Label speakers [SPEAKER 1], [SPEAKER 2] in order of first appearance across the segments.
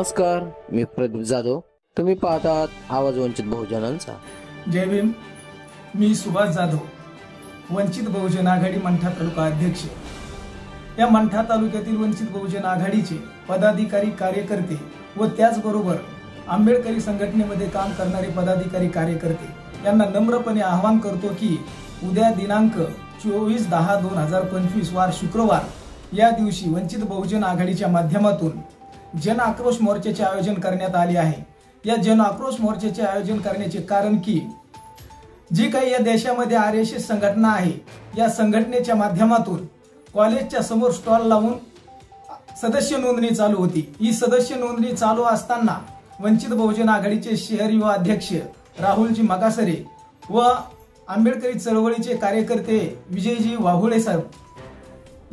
[SPEAKER 1] नमस्कार, मी प्रदीप जाधव. तुम्ही पाहतात आवाज वंचित बहुजनांचा.
[SPEAKER 2] जय भीम. मी सुभाष जाधव, वंचित बहुजन आघाडी मंठा तालुका अध्यक्ष. या मंठा तालुक्यातील वंचित बहुजन आघाडीचे पदाधिकारी कार्यकर्ते व त्याचबरोबर आंबेडकरी संघटनेमध्ये काम करणारे पदाधिकारी कार्यकर्ते यांना नम्रपणे आवाहन करतो की उद्या दिनांक 24/10/2025 वार शुक्रवार या दिवशी वंचित बहुजन आघाडीच्या माध्यमातून जन आक्रोश मोर्चाचे आयोजन करण्यात आले आहे. या जन आक्रोश मोर्चाचे आयोजन करण्याचे कारण की जी काही या देशामध्ये RSS संघटना आहे, या संघटनेच्या माध्यमातून कॉलेजच्या समोर स्टॉल लावून सदस्य नोंदणी चालू होती. ही सदस्य नोंदणी चालू असताना वंचित बहुजन आघाडीचे शहर युवा अध्यक्ष राहुलजी मकासरे व आंबेडकरी चळवळीचे कार्यकर्ते विजयजी वाहुळे साहेब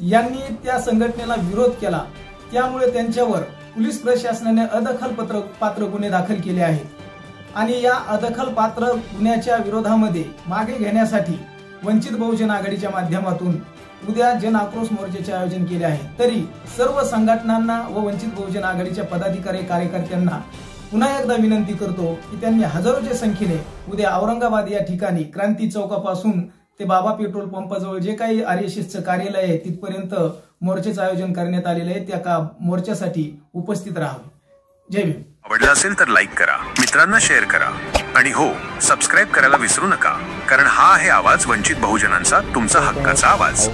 [SPEAKER 2] यांनी त्या संघटनेला विरोध केला. त्यामुळे त्यांच्यावर पोलीस प्रशासनाने अदखल पात्र गुन्हे दाखल केले आहेत आणि या अदखल पात्र गुन्ह्याच्या विरोधामध्ये मागे घेण्यासाठी वंचित बहुजन आघाडीच्या माध्यमातून उद्या जन आक्रोश मोर्चाचे आयोजन केले आहे. तरी सर्व संघटनांना व वंचित बहुजन आघाडीच्या पदाधिकारी कार्यकर्त्यांना पुन्हा एकदा विनंती करतो की त्यांनी हजारोच्या संख्येने उद्या औरंगाबाद या ठिकाणी क्रांती चौकापासून ते बाबा पेट्रोल पंपाजवळ जे काही RSSचं कार्यालय आहे तिथपर्यंत मोर्चाचं आयोजन करण्यात आलेलं आहे. त्या मोर्चासाठी उपस्थित राहावे. जय भीम.
[SPEAKER 3] आवडला असेल तर लाईक करा, मित्रांना शेअर करा आणि हो, सबस्क्राईब करायला विसरू नका, कारण हा आहे आवाज वंचित बहुजनांचा, तुमचा हक्काचा आवाज.